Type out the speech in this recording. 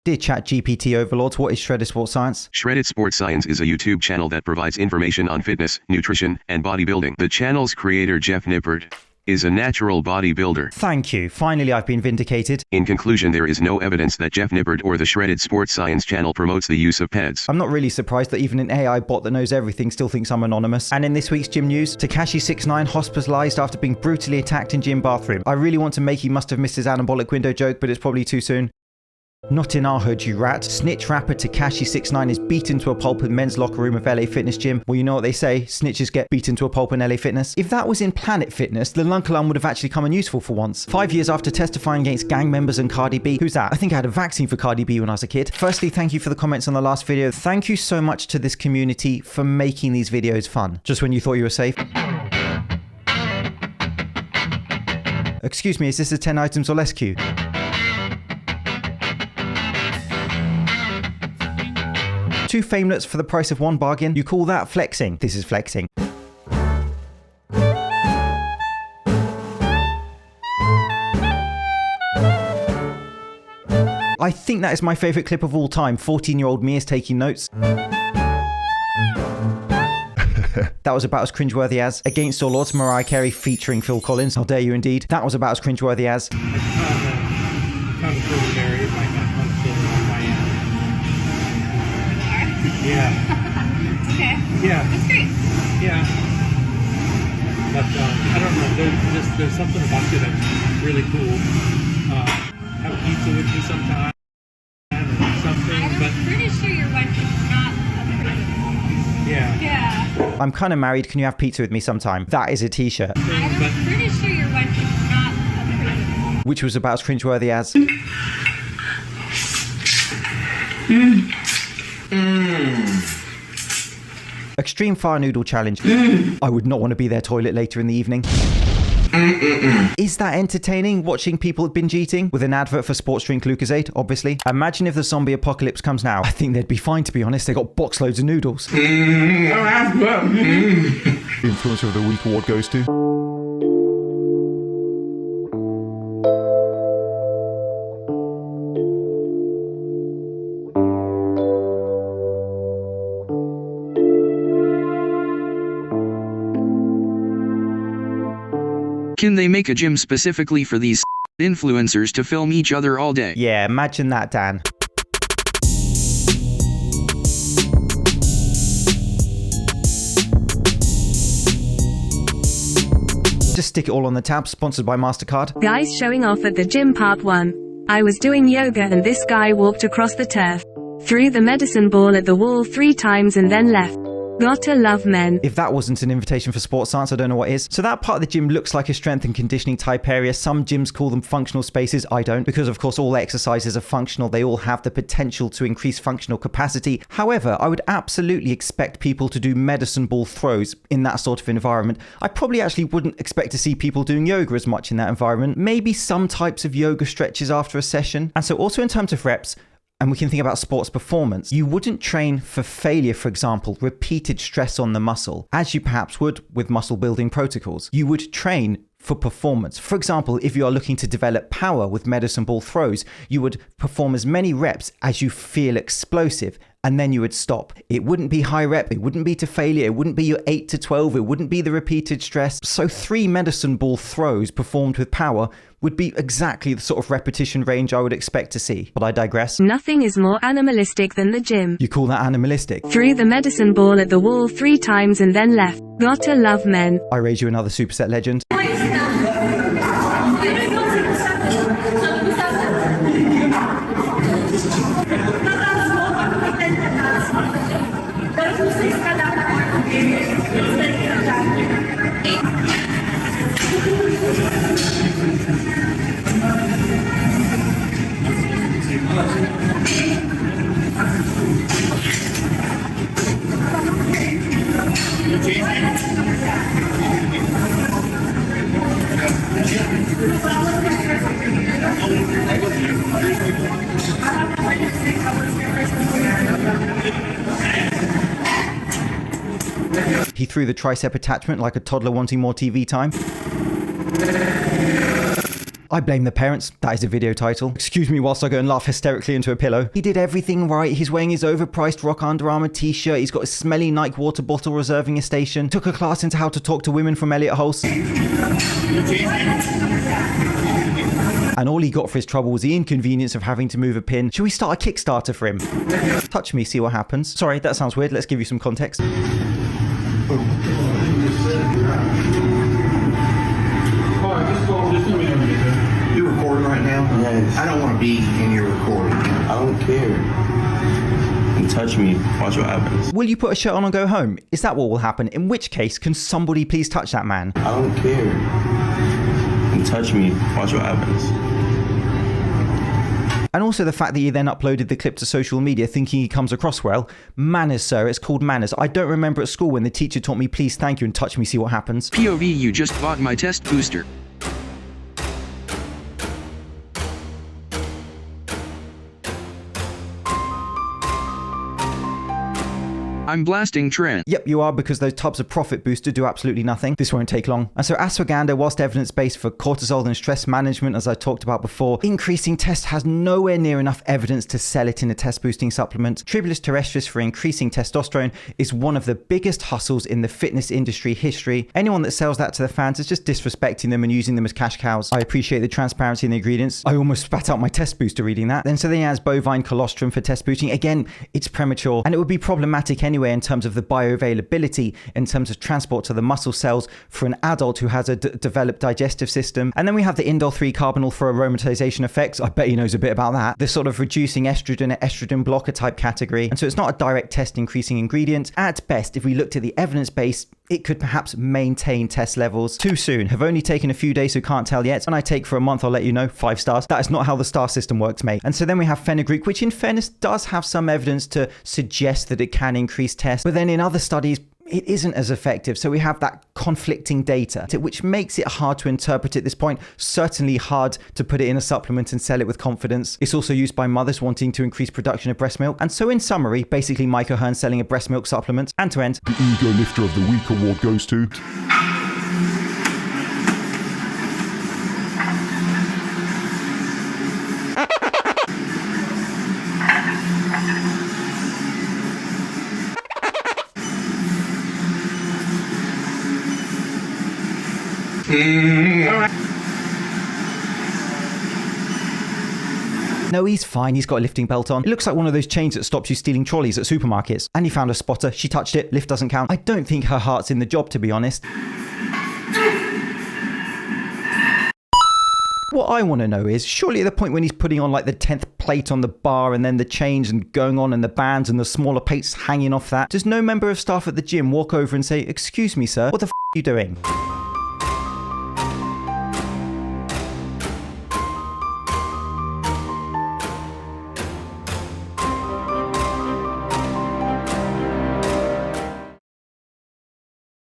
Dear ChatGPT overlords, what is Shredded Sports Science? Shredded Sports Science is a YouTube channel that provides information on fitness, nutrition, and bodybuilding. The channel's creator, Jeff Nippert, is a natural bodybuilder. Thank you. Finally, I've been vindicated. In conclusion, there is no evidence that Jeff Nippert or the Shredded Sports Science channel promotes the use of pets. I'm not really surprised that even an AI bot that knows everything still thinks I'm anonymous. And in this week's gym news, tekashi 69 hospitalized after being brutally attacked in gym bathroom. I really want to make he must have missed his anabolic window joke, but it's probably too soon. Not in our hood, you rat. Snitch rapper tekashi 69 is beaten to a pulp in men's locker room of LA Fitness gym. Well, you know what they say, snitches get beaten to a pulp in LA Fitness. If that was in Planet Fitness, the Lunkalum would have actually come in useful for once. 5 years after testifying against gang members and Cardi B. Who's that? I think I had a vaccine for Cardi B when I was a kid. Firstly, thank you for the comments on the last video. Thank you so much to this community for making these videos fun. Just when you thought you were safe. Excuse me, is this a 10 items or less queue? Two famelets for the price of one bargain. You call that flexing? This is flexing. I think that is my favorite clip of all time. 14-year-old me is taking notes. That was about as cringeworthy as Against All Odds, Mariah Carey featuring Phil Collins. How dare you indeed. That was about as cringeworthy as Yeah. Okay. Yeah. That's great. Yeah. But I don't know. There's something about you that's really cool. Have pizza with me sometime or something. I'm pretty sure your wife is not a pretty. Yeah. Yeah. I'm kind of married. Can you have pizza with me sometime? That is a t-shirt. I'm pretty sure your wife is not a pretty. Which was about as cringeworthy as Extreme Fire Noodle Challenge. I would not want to be their toilet later in the evening. Is that entertaining, watching people binge eating? With an advert for sports drink Lucozade, obviously. Imagine if the zombie apocalypse comes now. I think they'd be fine, to be honest. They got box loads of noodles. Influencer of the Week award goes to... Can they make a gym specifically for these influencers to film each other all day? Yeah, imagine that, Dan. Just stick it all on the tab, sponsored by MasterCard. Guys showing off at the gym part 1. I was doing yoga and this guy walked across the turf, threw the medicine ball at the wall 3 times and then left. Gotta love men. If that wasn't an invitation for sports science, I don't know what is. So that part of the gym looks like a strength and conditioning type area. Some gyms call them functional spaces. I don't, because of course all exercises are functional. They all have the potential to increase functional capacity. However, I would absolutely expect people to do medicine ball throws in that sort of environment. I probably actually wouldn't expect to see people doing yoga as much in that environment. Maybe some types of yoga stretches after a session. And so also in terms of reps, and we can think about sports performance. You wouldn't train for failure, for example, repeated stress on the muscle, as you perhaps would with muscle building protocols. You would train for performance. For example, if you are looking to develop power with medicine ball throws, you would perform as many reps as you feel explosive, and then you would stop. It wouldn't be high rep, it wouldn't be to failure, it wouldn't be your 8 to 12, it wouldn't be the repeated stress. So 3 medicine ball throws performed with power would be exactly the sort of repetition range I would expect to see. But I digress. Nothing is more animalistic than the gym. You call that animalistic? Threw the medicine ball at the wall 3 times and then left. Gotta love men. I raise you another Superset legend. He threw the tricep attachment like a toddler wanting more TV time. I blame the parents. That is a video title. Excuse me whilst I go and laugh hysterically into a pillow. He did everything right. He's wearing his overpriced Rock Under Armour t-shirt. He's got a smelly Nike water bottle reserving a station. Took a class into how to talk to women from Elliot Hulse. And all he got for his trouble was the inconvenience of having to move a pin. Shall we start a Kickstarter for him? Touch me, see what happens. Sorry, that sounds weird. Let's give you some context. You recording right now? Yes. I don't want to be in your recording. I don't care. And touch me. Watch what happens. Will you put a shirt on and go home? Is that what will happen? In which case, can somebody please touch that man? I don't care. And touch me. Watch what happens. And also the fact that he then uploaded the clip to social media thinking he comes across well. Manners, sir. It's called manners. I don't remember at school when the teacher taught me please, thank you, and touch me, see what happens. POV, you just bought my test booster. I'm blasting trend. Yep, you are, because those tubs of profit booster do absolutely nothing. This won't take long. And so ashwagandha, whilst evidence-based for cortisol and stress management, as I talked about before, increasing test has nowhere near enough evidence to sell it in a test-boosting supplement. Tribulus terrestris for increasing testosterone is one of the biggest hustles in the fitness industry history. Anyone that sells that to the fans is just disrespecting them and using them as cash cows. I appreciate the transparency in the ingredients. I almost spat out my test booster reading that. Then so he has bovine colostrum for test boosting. Again, it's premature, and it would be problematic anyway in terms of the bioavailability, in terms of transport to the muscle cells for an adult who has a developed digestive system. And then we have the indole 3 carbonyl for aromatization effects. I bet he knows a bit about that. The sort of reducing estrogen, estrogen blocker type category. And so it's not a direct test increasing ingredient. At best, if we looked at the evidence base, it could perhaps maintain test levels. Too soon. Have only taken a few days, so can't tell yet. When I take for a month, I'll let you know. 5 stars. That is not how the star system works, mate. And so then we have fenugreek, which in fairness does have some evidence to suggest that it can increase test. But then in other studies, it isn't as effective. So we have that conflicting data, which makes it hard to interpret at this point. Certainly hard to put it in a supplement and sell it with confidence. It's also used by mothers wanting to increase production of breast milk. And so in summary, basically Mike O'Hearn selling a breast milk supplement. And to end, the Ego Lifter of the Week award goes to... No, he's fine. He's got a lifting belt on. It looks like one of those chains that stops you stealing trolleys at supermarkets. And he found a spotter. She touched it. Lift doesn't count. I don't think her heart's in the job, to be honest. What I want to know is, surely at the point when he's putting on like the 10th plate on the bar and then the chains and going on and the bands and the smaller plates hanging off that, does no member of staff at the gym walk over and say, "Excuse me, sir, what the f*** are you doing?"